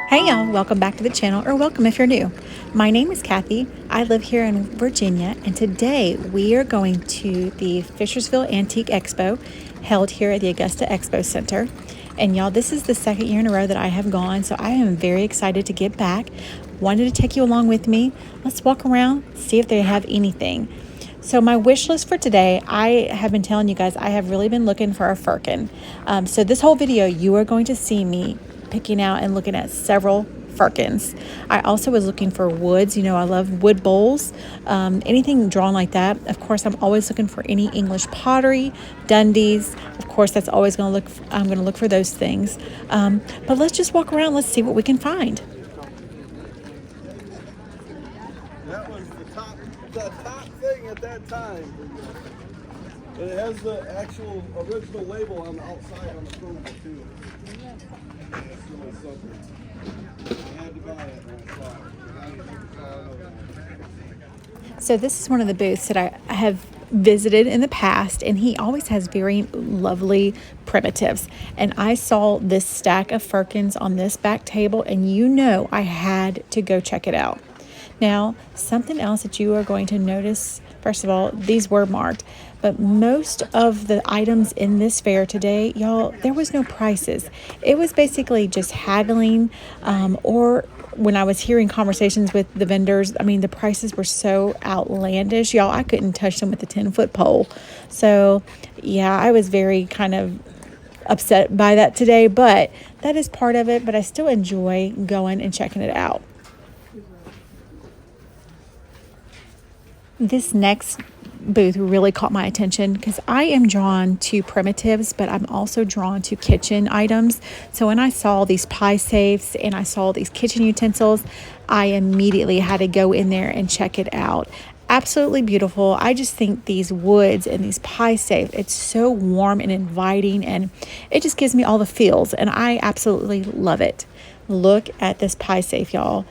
Hey y'all, welcome back to the channel, or welcome if you're new. My name is Kathy. I live here in Virginia, and today we are going to the Fishersville Antique Expo held here at the Augusta Expo Center. And y'all, this is the second year in a row that I have gone, so I am very excited to get back. Wanted to take you along with me. Let's walk around, see if they have anything. So my wish list for today, I have been telling you guys, I have really been looking for a Firkin. So this whole video, you are going to see me picking out and looking at several Firkins. I also was looking for woods. You know, I love wood bowls, anything drawn like that. Of course, I'm always looking for any English pottery, Dundies. Of course, that's always going to look. I'm going to look for those things. But let's just walk around. Let's see what we can find. That was the top thing at that time. But it has the actual original label on the outside on the front of it too. That's really something. I had to buy it when I saw it. So this is one of the booths that I have visited in the past, and he always has very lovely primitives. And I saw this stack of Firkins on this back table, and you know I had to go check it out. Now, something else that you are going to notice, first of all, these were marked, but most of the items in this fair today, y'all, there was no prices. It was basically just haggling, or when I was hearing conversations with the vendors, I mean, the prices were so outlandish, y'all, I couldn't touch them with a 10-foot pole. So, yeah, I was very kind of upset by that today, but that is part of it, but I still enjoy going and checking it out. This next booth really caught my attention because I am drawn to primitives, but I'm also drawn to kitchen items. So when I saw these pie safes and I saw these kitchen utensils, I immediately had to go in there and check it out. Absolutely beautiful. I just think these woods and these pie safe, it's so warm and inviting, and it just gives me all the feels, and I absolutely love it. Look at this pie safe, y'all.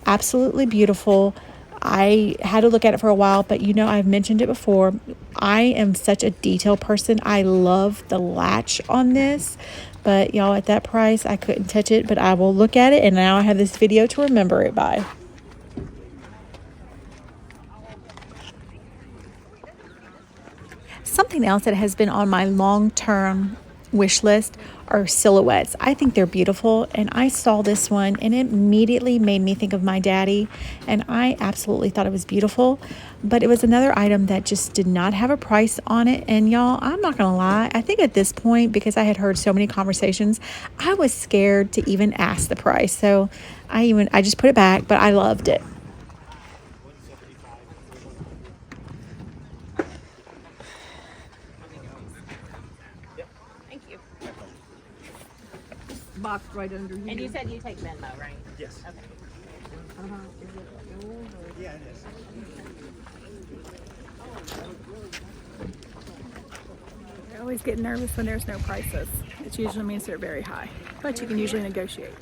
Absolutely beautiful. I had to look at it for a while, but you know, I've mentioned it before. I am such a detail person. I love the latch on this, but y'all, at that price, I couldn't touch it, but I will look at it, and now I have this video to remember it by. Something else that has been on my long-term wish list are silhouettes. I think they're beautiful, and I saw this one and it immediately made me think of my daddy, and I absolutely thought it was beautiful. But it was another item that just did not have a price on it, and y'all, I'm not gonna lie, I think at this point, because I had heard so many conversations, I was scared to even ask the price. So I just put it back, but I loved it. Box right under here. And you said you take Venmo, right? Yes. Okay. Is it gold or? Yeah, it is. I always get nervous when there's no prices. It usually means they're very high, but you can usually negotiate.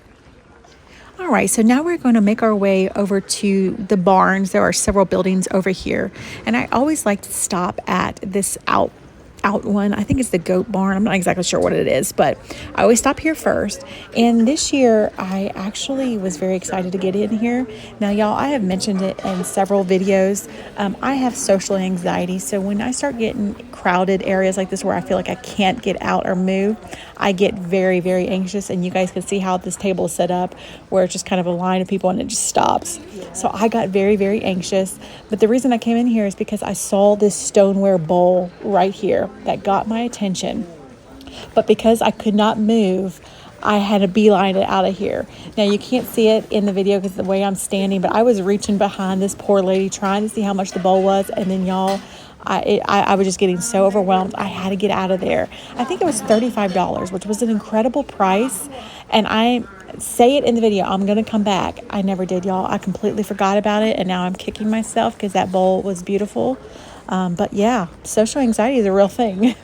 All right, so now we're going to make our way over to the barns. There are several buildings over here, and I always like to stop at this out one. I think it's the goat barn. I'm not exactly sure what it is, but I always stop here first. And this year I actually was very excited to get in here. Now, y'all, I have mentioned it in several videos. I have social anxiety, so when I start getting crowded areas like this where I feel like I can't get out or move, I get very, very anxious. And you guys can see how this table is set up, where it's just kind of a line of people and it just stops. So I got very, very anxious. But the reason I came in here is because I saw this stoneware bowl right here that got my attention. But because I could not move, I had to beeline it out of here. Now, you can't see it in the video because of the way I'm standing, but I was reaching behind this poor lady trying to see how much the bowl was. And then, y'all, I was just getting so overwhelmed. I had to get out of there. I think it was $35, which was an incredible price. And I say it in the video, I'm going to come back. I never did, y'all. I completely forgot about it, and now I'm kicking myself because that bowl was beautiful. But yeah, social anxiety is a real thing.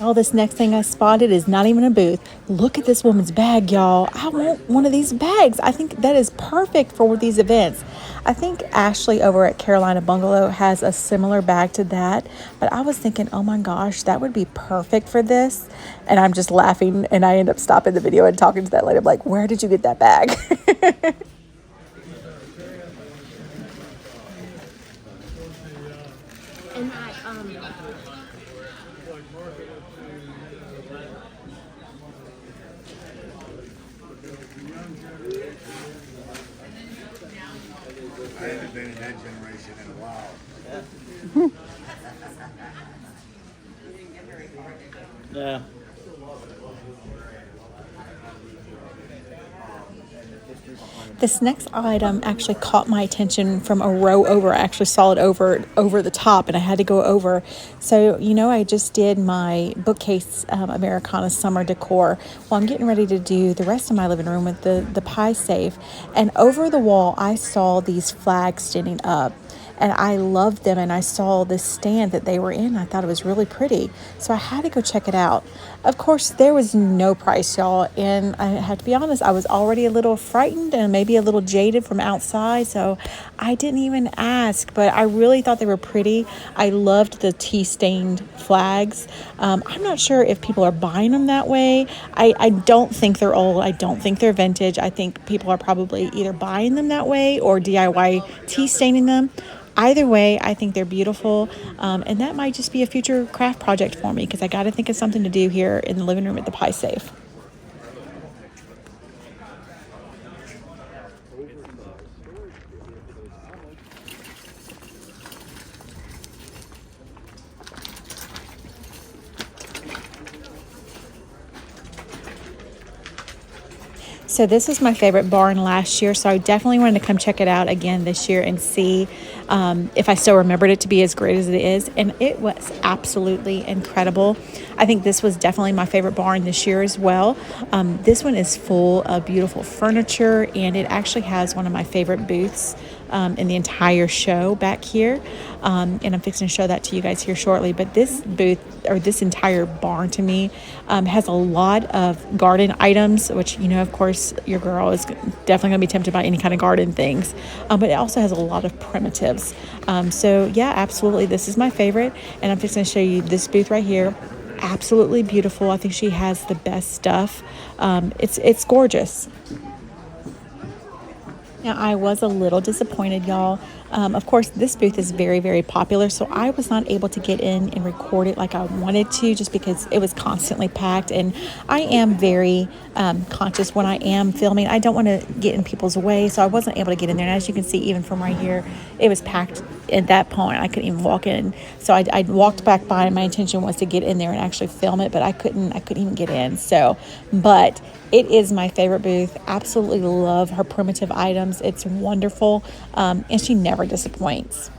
Oh, this next thing I spotted is not even a booth. Look at this woman's bag, y'all. I want one of these bags. I think that is perfect for these events. I think Ashley over at Carolina Bungalow has a similar bag to that, but I was thinking, oh my gosh, that would be perfect for this. And I'm just laughing, and I end up stopping the video and talking to that lady. I'm like, where did you get that bag? And that, I haven't been in that generation in a while. Yeah. This next item actually caught my attention from a row over. I actually saw it over the top, and I had to go over. So, I just did my bookcase Americana summer decor. Well, I'm getting ready to do the rest of my living room with the pie safe. And over the wall, I saw these flags standing up. And I loved them, and I saw this stand that they were in. I thought it was really pretty, so I had to go check it out. Of course, there was no price, y'all, and I have to be honest, I was already a little frightened and maybe a little jaded from outside, so I didn't even ask, but I really thought they were pretty. I loved the tea-stained flags. I'm not sure if people are buying them that way. I don't think they're old. I don't think they're vintage. I think people are probably either buying them that way or DIY tea-staining them. Either way, I think they're beautiful, and that might just be a future craft project for me because I got to think of something to do here in the living room at the Pie Safe. So this is my favorite barn last year, so I definitely wanted to come check it out again this year and see if I still remembered it to be as great as it is. And it was absolutely incredible. I think this was definitely my favorite barn this year as well. This one is full of beautiful furniture, and it actually has one of my favorite booths in the entire show back here. And I'm fixing to show that to you guys here shortly. But this booth, or this entire barn to me, has a lot of garden items, which, of course, your girl is definitely going to be tempted by any kind of garden things. But it also has a lot of primitives. So, yeah, absolutely. This is my favorite. And I'm fixing to show you this booth right here. Absolutely beautiful. I think she has the best stuff. It's gorgeous. Now, I was a little disappointed, y'all. Of course, this booth is very, very popular, so I was not able to get in and record it like I wanted to just because it was constantly packed. And I am very conscious when I am filming. I don't want to get in people's way, so I wasn't able to get in there. And as you can see, even from right here, it was packed at that point. I couldn't even walk in. So I walked back by, and my intention was to get in there and actually film it, but I couldn't even get in. So, but it is my favorite booth. Absolutely love her primitive items. It's wonderful, and she never disappoints.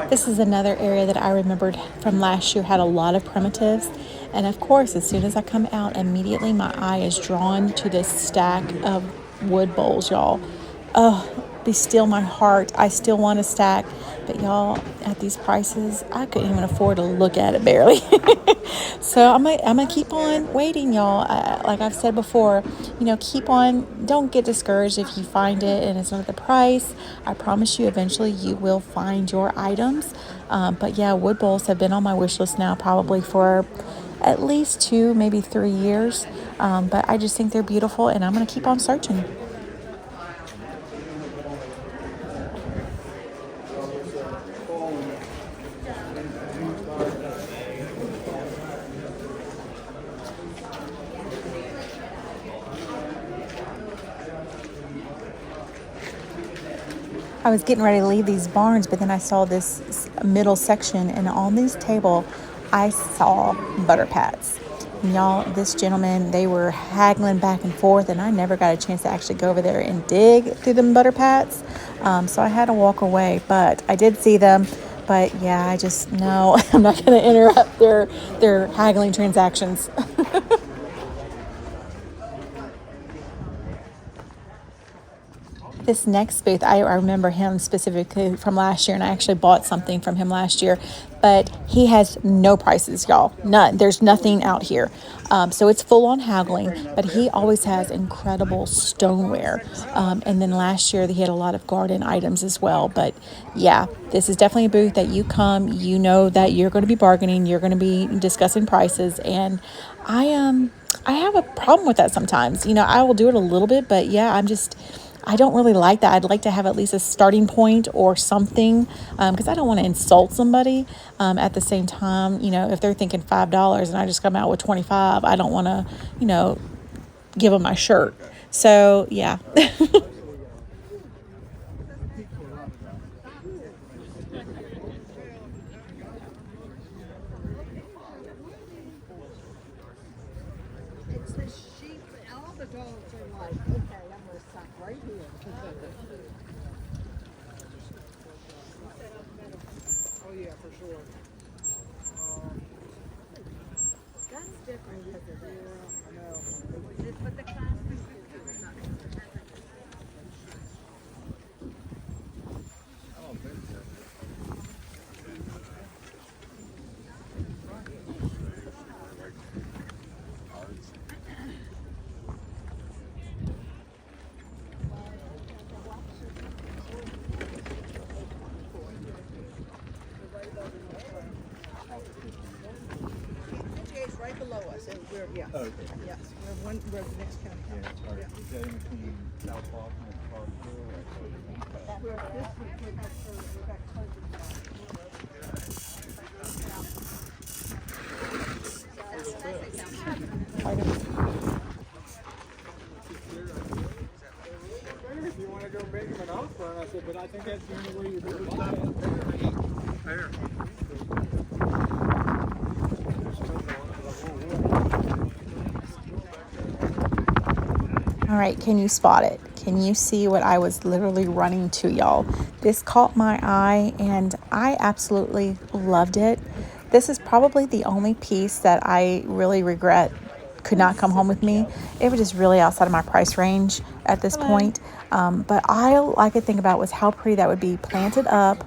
This is another area that I remembered from last year, had a lot of primitives. And of course, as soon as I come out, immediately my eye is drawn to this stack of wood bowls, y'all. Oh, they steal my heart. I still want a stack. But y'all, at these prices, I couldn't even afford to look at it barely. So I'm gonna keep on waiting, y'all. Like I've said before, keep on. Don't get discouraged if you find it and it's not the price. I promise you, eventually you will find your items. But yeah, wood bowls have been on my wish list now probably for at least 2, maybe 3 years. But I just think they're beautiful, and I'm gonna keep on searching. I was getting ready to leave these barns, but then I saw this middle section, and on this table, I saw butter pats. And y'all, this gentleman, they were haggling back and forth, and I never got a chance to actually go over there and dig through them butter pats. So I had to walk away, but I did see them. But yeah, I just, no, I'm not going to interrupt their haggling transactions. This next booth, I remember him specifically from last year, and I actually bought something from him last year, but he has no prices, y'all. None. There's nothing out here. So it's full on haggling, but he always has incredible stoneware. And then last year, he had a lot of garden items as well. But yeah, this is definitely a booth that you come, you know that you're going to be bargaining, you're going to be discussing prices, and I have a problem with that sometimes. I will do it a little bit, but yeah, I don't really like that. I'd like to have at least a starting point or something, because I don't want to insult somebody. At the same time, if they're thinking $5 and I just come out with 25, I don't want to, give them my shirt. So yeah. It's the sheep. All the dogs are like, okay, I'm gonna stop right here. Oh yeah, for sure. That's different because of this. I know. But the class is not. It's right below us, and we're, yeah. Oh, okay. Yes, we're the next county. Yeah, is that in between South Boston and Parkville? We're this week, we're back If you want to go make him an offer, and I said, but I think that's the only way you're going to buy it. Fair. All right, can you spot it? Can you see what I was literally running to, y'all? This caught my eye, and I absolutely loved it. This is probably the only piece that I really regret could not come home with me. It was just really outside of my price range at this point. But all I could think about was how pretty that would be planted up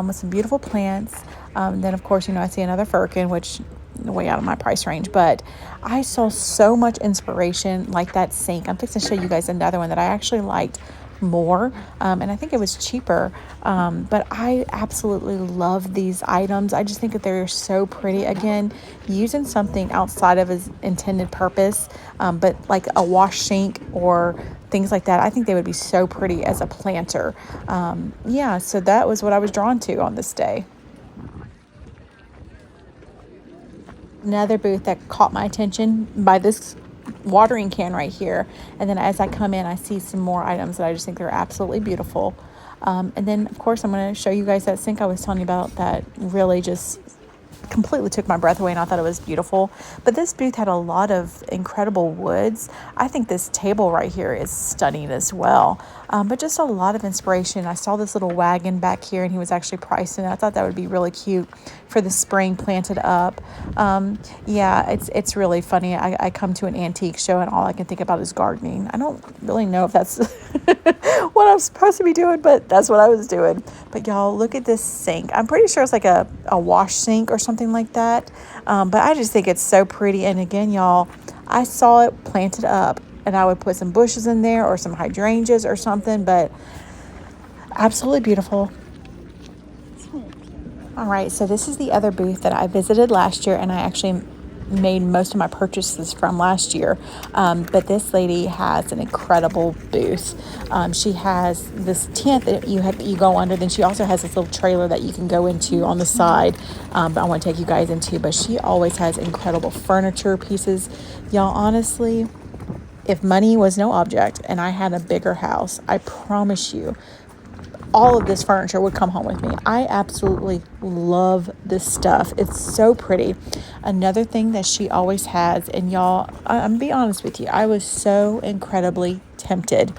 with some beautiful plants. Then, of course, I see another Firkin, which way out of my price range, but I saw so much inspiration, like that sink. I'm fixing to show you guys another one that I actually liked more, and I think it was cheaper, but I absolutely love these items. I just think that they're so pretty. Again, using something outside of its intended purpose, but like a wash sink or things like that, I think they would be so pretty as a planter. Yeah, so that was what I was drawn to on this day. Another booth that caught my attention by this watering can right here, and then as I come in, I see some more items that I just think they're absolutely beautiful. And then, of course, I'm going to show you guys that sink I was telling you about that really just completely took my breath away, and I thought it was beautiful. But this booth had a lot of incredible woods. I think this table right here is stunning as well. But just a lot of inspiration. I saw this little wagon back here, and he was actually priced in it. I thought that would be really cute for the spring planted up. Yeah, it's really funny. I come to an antique show, and all I can think about is gardening. I don't really know if that's what I'm supposed to be doing, but that's what I was doing. But y'all, look at this sink. I'm pretty sure it's like a wash sink or something like that. But I just think it's so pretty. And again, y'all, I saw it planted up, and I would put some bushes in there or some hydrangeas or something, but absolutely beautiful. All right, so this is the other booth that I visited last year, and I actually made most of my purchases from last year. But this lady has an incredible booth. She has this tent that you go under. Then she also has this little trailer that you can go into on the side. But I want to take you guys into. But she always has incredible furniture pieces. Y'all, honestly, if money was no object and I had a bigger house, I promise you, all of this furniture would come home with me. I absolutely love this stuff. It's so pretty. Another thing that she always has, and y'all, I'm gonna be honest with you, I was so incredibly tempted.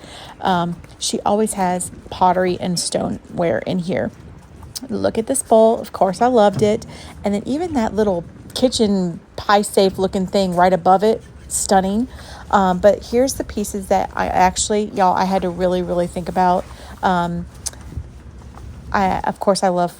She always has pottery and stoneware in here. Look at this bowl. Of course, I loved it. And then even that little kitchen pie safe looking thing right above it, stunning. But here's the pieces that I actually, y'all, I had to really, really think about. Of course, I love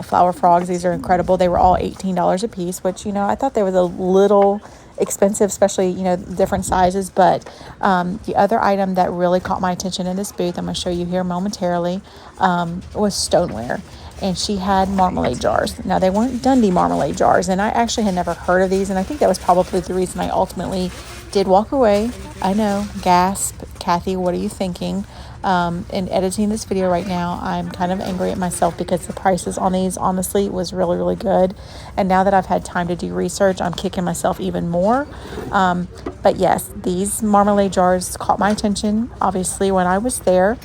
flower frogs. These are incredible. They were all $18 a piece, which, I thought they was a little expensive, especially, different sizes. But the other item that really caught my attention in this booth, I'm going to show you here momentarily, was stoneware. And she had marmalade jars. Now, they weren't Dundee marmalade jars, and I actually had never heard of these, and I think that was probably the reason I ultimately did walk away. I know, gasp, Kathy, what are you thinking? In editing this video right now, I'm kind of angry at myself because the prices on these, honestly, was really, really good. And now that I've had time to do research, I'm kicking myself even more. But yes, these marmalade jars caught my attention, obviously, when I was there,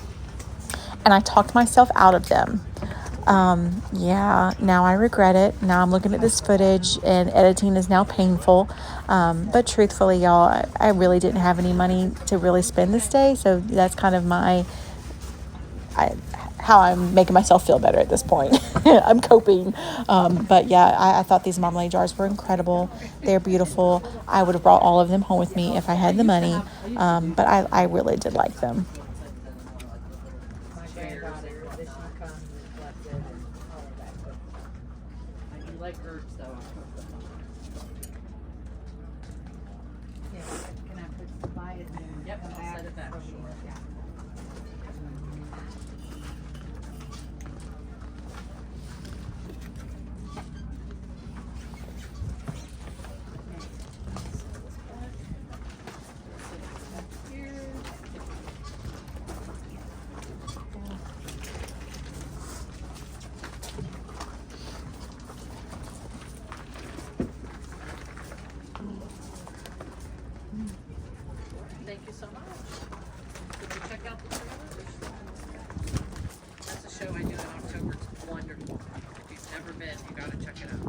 and I talked myself out of them. Yeah, now I regret it. Now I'm looking at this footage and editing is now painful. But truthfully, y'all, I really didn't have any money to really spend this day. So that's kind of how I'm making myself feel better at this point. I'm coping. But yeah, I thought these marmalade jars were incredible. They're beautiful. I would have brought all of them home with me if I had the money. But I really did like them. Like herbs though. Yeah, can I buy it and yep, I'll set it back. Yeah. Thank you so much. Did you check out the trailers? That's a show I do in October. It's wonderful. If you've never been, you gotta check it out.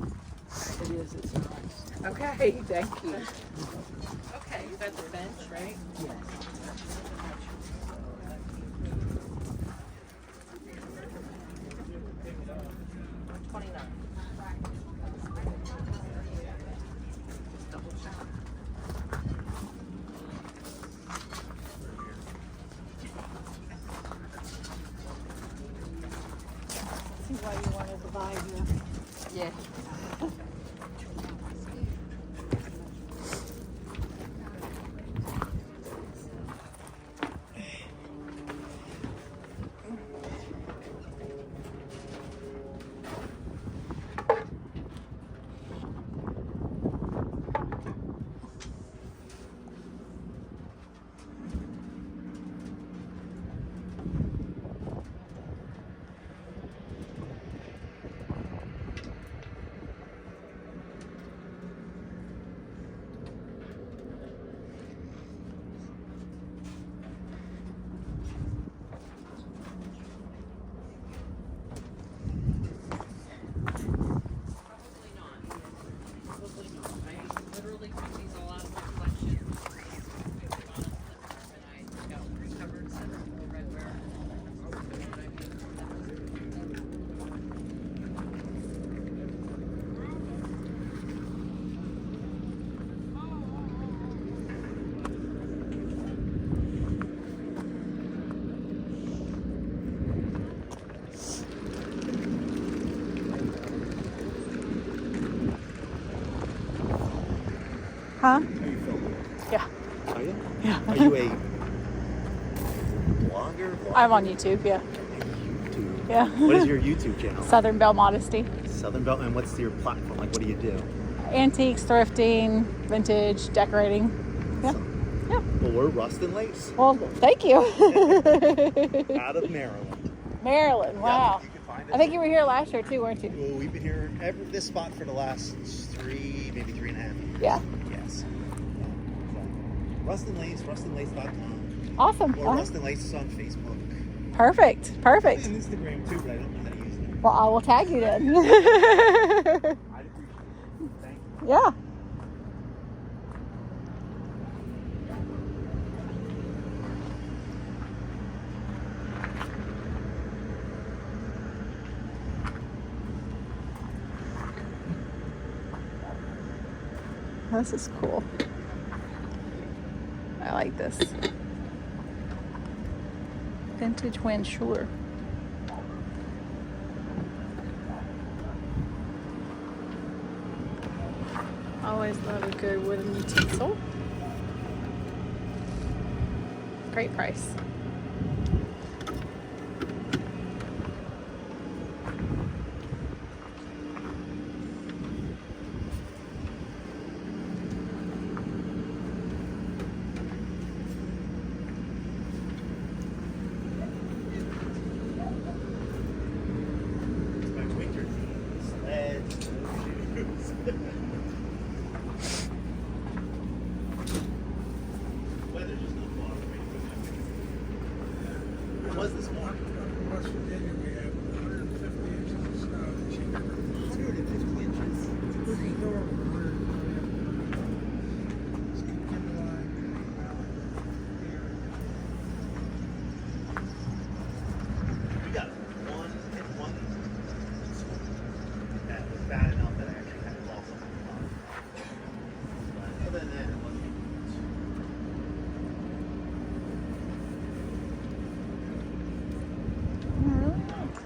It is. It's nice. Okay, thank you. Okay, you got the bench, right? Yes. 29. Double check. See why you wanted to buy here. Yeah. Huh? Are you filming? Yeah. Are you? Yeah. Are you a blogger? I'm on YouTube, yeah. YouTube. Yeah. What is your YouTube channel? Southern Belle Modesty. Southern Belle. And what's your platform? Like, what do you do? Antiques, thrifting, vintage, decorating. Yeah. Yeah. Well, we're Rust and Lace Well, thank you. out of Maryland. Maryland, wow. Yeah, you can find us. I think you were here last year too, weren't you? Well, we've been here this spot for the last maybe 3.5 years. Yeah. Yes. Rust and Lace, rustandlace.com. Awesome. Or Rust and Lace is on Facebook. Perfect. Perfect. Instagram too, but I don't know how to use it. Well, I will tag you then. I'd appreciate it. Thank you. Yeah. This is cool. I like this. Vintage wind, sure. Always love a good wooden utensil. Great price. My winter sleds, shoes. Weather's just not cooperating with me. It was this morning. West Virginia, we have 150 inches of snow this year. 250 inches. This is normal. Just keep Kimberline. We got one that was bad enough that I actually had to call someone to come. But other than that, it wasn't much. About 120.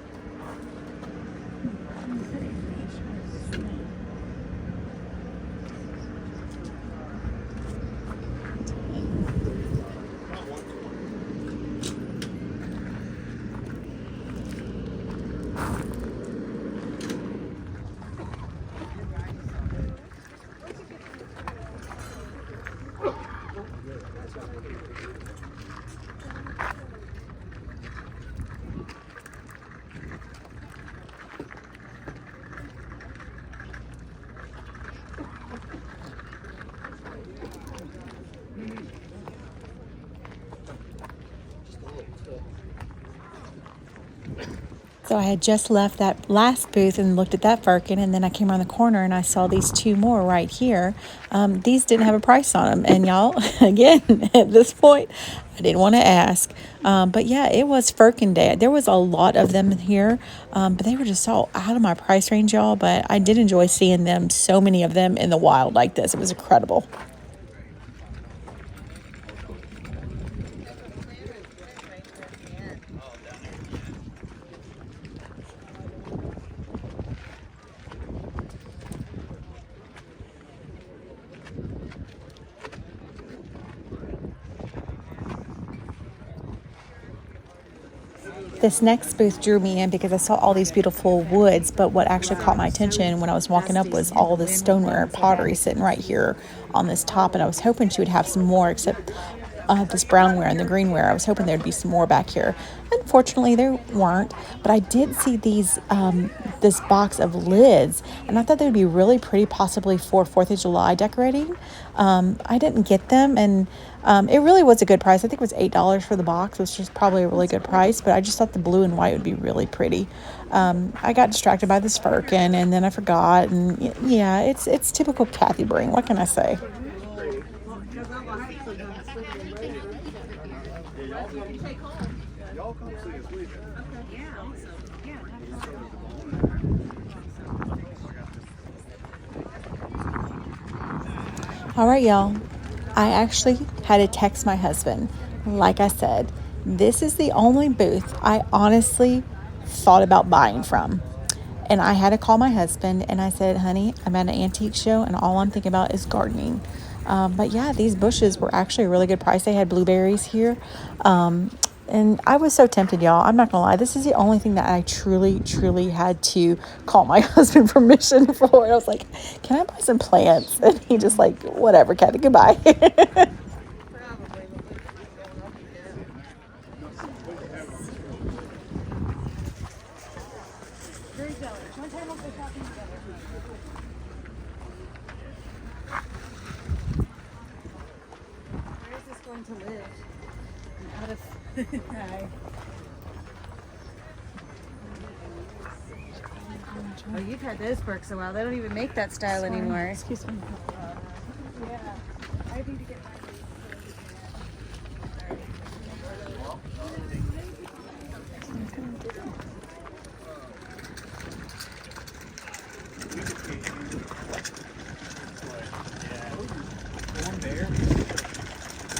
So I had just left that last booth and looked at that Firkin, and then I came around the corner and I saw these two more right here. These didn't have a price on them, and y'all, again, at this point, I didn't want to ask. But yeah, it was Firkin Day. There was a lot of them here, but they were just all out of my price range, y'all. But I did enjoy seeing them, so many of them in the wild like this. It was incredible. This next booth drew me in because I saw all these beautiful woods, but what actually caught my attention when I was walking up was all this stoneware pottery sitting right here on this top, and I was hoping she would have some more, except this brownware and the greenware. I was hoping there'd be some more back here. Unfortunately, there weren't, but I did see these this box of lids, and I thought they would be really pretty, possibly for 4th of July decorating. I didn't get them, and it really was a good price. I think it was $8 for the box, which is probably a really good price, but I just thought the blue and white would be really pretty. I got distracted by this Firkin, and then I forgot, and yeah, it's typical Kathy Bring. What can I say? Y'all come see us. We All right, y'all. I actually had to text my husband. Like I said, this is the only booth I honestly thought about buying from. And I had to call my husband and I said, honey, I'm at an antique show and all I'm thinking about is gardening. But yeah, these bushes were actually a really good price. They had blueberries here. And I was so tempted, y'all. I'm not going to lie. This is the only thing that I truly, truly had to call my husband permission for. And I was like, can I buy some plants? And he just like, whatever, Kathy, goodbye. Where is this going to live? Hi. Oh, you've had those Birks a while. They don't even make that style anymore. Excuse me.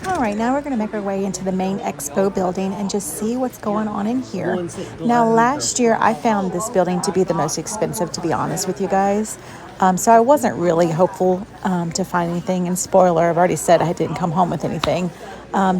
All right, now we're going to make our way into the main expo building and just see what's going on in here. Now, last year I found this building to be the most expensive, to be honest with you guys. So I wasn't really hopeful to find anything. And spoiler, I've already said I didn't come home with anything.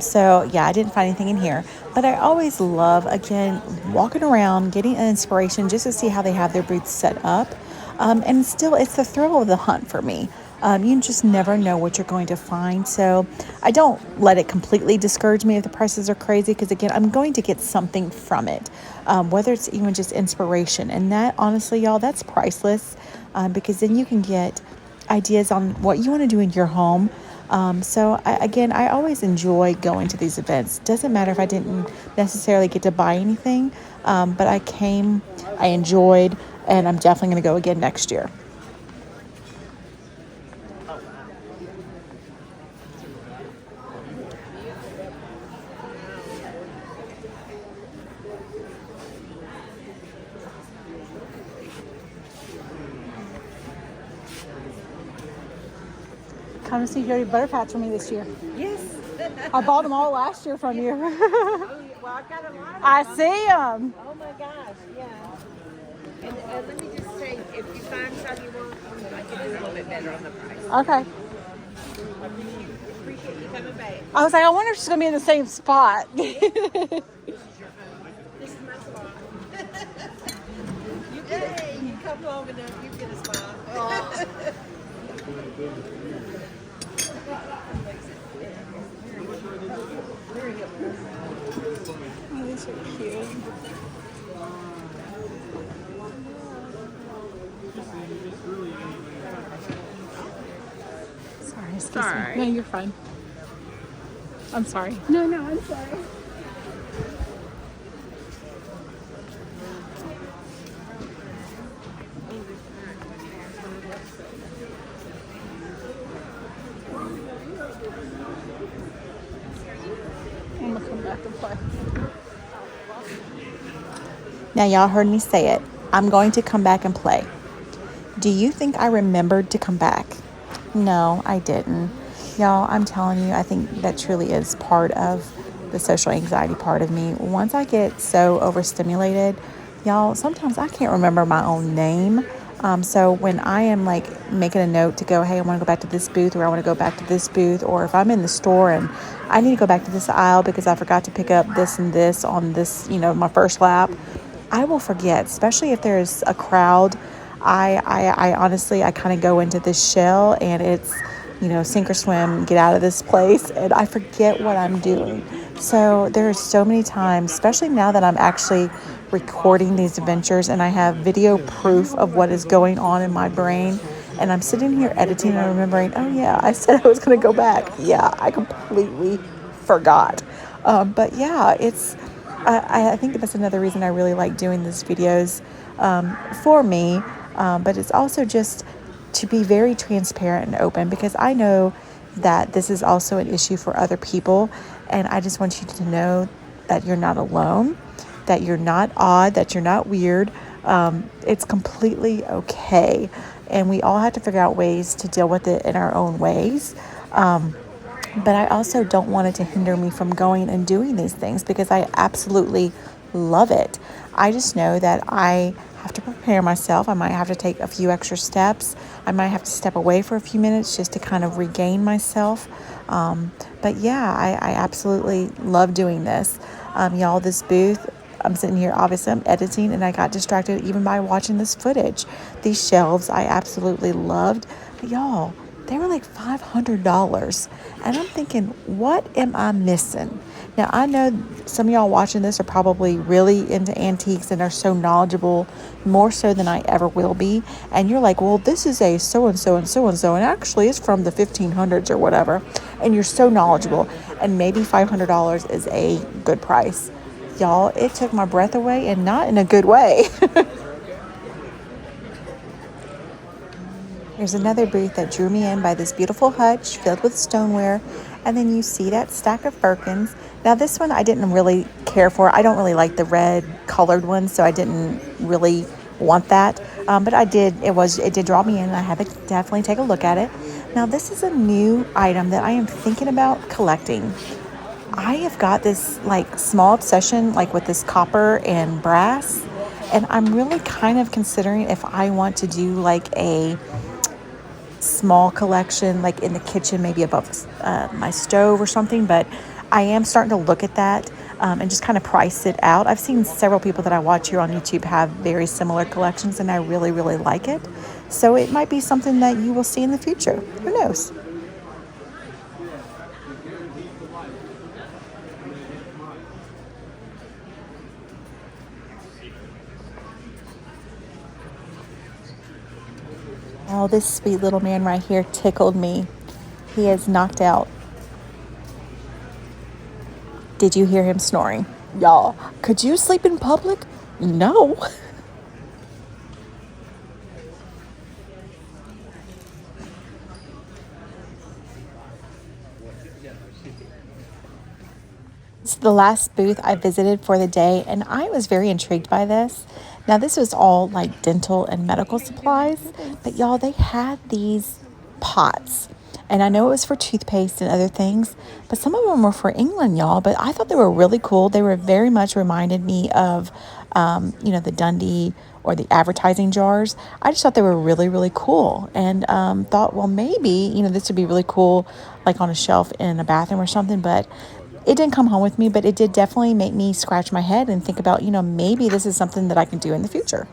So yeah, I didn't find anything in here. But I always love, again, walking around, getting an inspiration just to see how they have their booths set up. And still, it's the thrill of the hunt for me. You just never know what you're going to find. So I don't let it completely discourage me if the prices are crazy, because again, I'm going to get something from it, whether it's even just inspiration. And that, honestly, y'all, that's priceless, because then you can get ideas on what you want to do in your home. So I always enjoy going to these events. Doesn't matter if I didn't necessarily get to buy anything, but I came, I enjoyed, and I'm definitely going to go again next year. Come to see Jody Butterpats for me this year. Yes. I bought them all last year from you. Well, I've got a lot of I see them. Oh my gosh, yeah. And let me just say, if you find some you want, I can do a little bit better on the price. Okay. Appreciate you coming back. I was like, I wonder if she's going to be in the same spot. This is my spot. You come long enough, you get a spot. Oh, these are cute. Sorry, excuse me. No, you're fine. I'm sorry. No, I'm sorry. I'm gonna come back and play. Now, y'all heard me say it. I'm going to come back and play. Do you think I remembered to come back? No, I didn't. Y'all, I'm telling you, I think that truly is part of the social anxiety part of me. Once I get so overstimulated, y'all, sometimes I can't remember my own name. So when I am like making a note to go, hey, I want to go back to this booth, or I want to go back to this booth, or if I'm in the store and I need to go back to this aisle because I forgot to pick up this and this on this, my first lap, I will forget, especially if there's a crowd. I honestly, I kind of go into this shell and it's, sink or swim, get out of this place, and I forget what I'm doing. So there are so many times, especially now that I'm actually recording these adventures and I have video proof of what is going on in my brain, and I'm sitting here editing and remembering, oh yeah, I said I was going to go back. Yeah, I completely forgot. But yeah, I think that's another reason I really like doing these videos for me, but it's also just to be very transparent and open, because I know that this is also an issue for other people, and I just want you to know that you're not alone, that you're not odd, that you're not weird. It's completely okay, and we all have to figure out ways to deal with it in our own ways. But I also don't want it to hinder me from going and doing these things, because I absolutely love it. I just know that I have to prepare myself. I might have to take a few extra steps. I might have to step away for a few minutes just to kind of regain myself. But yeah, I absolutely love doing this. Y'all, this booth, I'm sitting here, obviously I'm editing, and I got distracted even by watching this footage. These shelves I absolutely loved. But y'all, they were like $500. And I'm thinking, what am I missing? Now, I know some of y'all watching this are probably really into antiques and are so knowledgeable, more so than I ever will be. And you're like, well, this is a so-and-so and so-and-so, and actually it's from the 1500s or whatever. And you're so knowledgeable. And maybe $500 is a good price. Y'all, it took my breath away, and not in a good way. There's another booth that drew me in by this beautiful hutch filled with stoneware. And then you see that stack of Firkins. Now this one I didn't really care for. I don't really like the red colored one, so I didn't really want that. But I did, it did draw me in, and I had to definitely take a look at it. Now this is a new item that I am thinking about collecting. I have got this like small obsession like with this copper and brass, and I'm really kind of considering if I want to do like a small collection like in the kitchen, maybe above my stove or something. But I am starting to look at that and just kind of price it out. I've seen several people that I watch here on YouTube have very similar collections, and I really really like it. So it might be something that you will see in the future. Who knows? Oh, this sweet little man right here tickled me. He is knocked out. Did you hear him snoring? Y'all, could you sleep in public? No. This is the last booth I visited for the day, and I was very intrigued by this. Now, this was all like dental and medical supplies, but y'all, they had these pots. And I know it was for toothpaste and other things, but some of them were for England, y'all. But I thought they were really cool. They were very much reminded me of, the Dundee or the advertising jars. I just thought they were really, really cool, and thought, well, maybe, this would be really cool, like on a shelf in a bathroom or something. But it didn't come home with me, but it did definitely make me scratch my head and think about, maybe this is something that I can do in the future.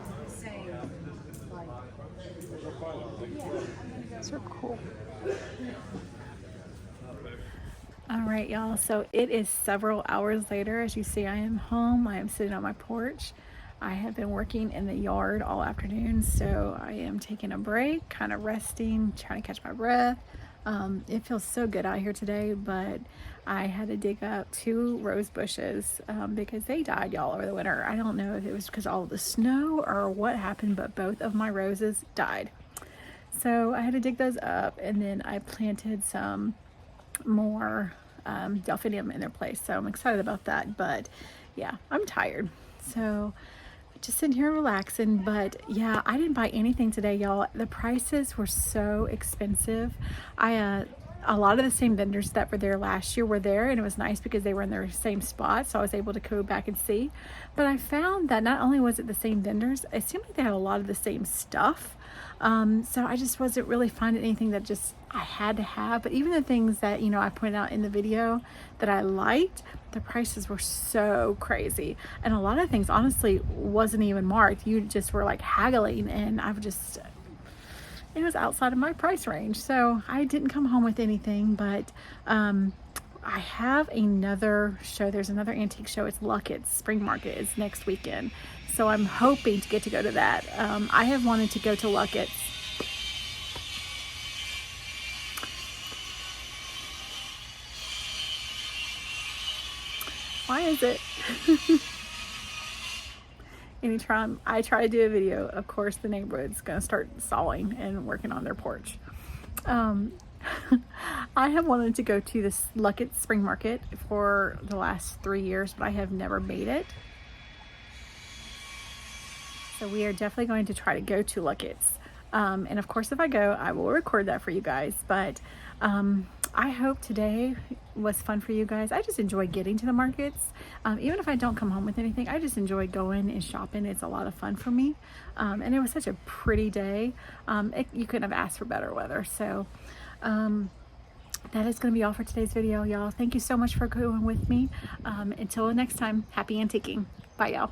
Those are cool. All right, y'all. So it is several hours later. As you see, I am home. I am sitting on my porch. I have been working in the yard all afternoon, so I am taking a break, kind of resting, trying to catch my breath. It feels so good out here today, but I had to dig up 2 rose bushes because they died, y'all, over the winter. I don't know if it was because of all the snow or what happened, but both of my roses died. So I had to dig those up, and then I planted some more delphinium in their place. So I'm excited about that, but yeah, I'm tired. So just sitting here relaxing. But yeah, I didn't buy anything today, y'all. The prices were so expensive. A lot of the same vendors that were there last year were there, and it was nice because they were in their same spot, so I was able to go back and see. But I found that not only was it the same vendors, it seemed like they had a lot of the same stuff. So I just wasn't really finding anything that just I had to have. But even the things that I pointed out in the video that I liked, the prices were so crazy, and a lot of things honestly wasn't even marked. You just were like haggling, and it was outside of my price range. So I didn't come home with anything, but I have another show. There's another antique show. It's Luckett's Spring Market. It's next weekend. So I'm hoping to go to that. I have wanted to go to Luckett's. Why is it? Anytime I try to do a video, of course, the neighborhood's going to start sawing and working on their porch. I have wanted to go to this Luckett's Spring Market for the last 3 years, but I have never made it. So we are definitely going to try to go to Luckett's. And of course, if I go, I will record that for you guys. But I hope today was fun for you guys. I just enjoy getting to the markets. Even if I don't come home with anything, I just enjoy going and shopping. It's a lot of fun for me. And it was such a pretty day. You couldn't have asked for better weather. So that is going to be all for today's video, y'all. Thank you so much for going with me. Until next time, happy antiquing. Bye, y'all.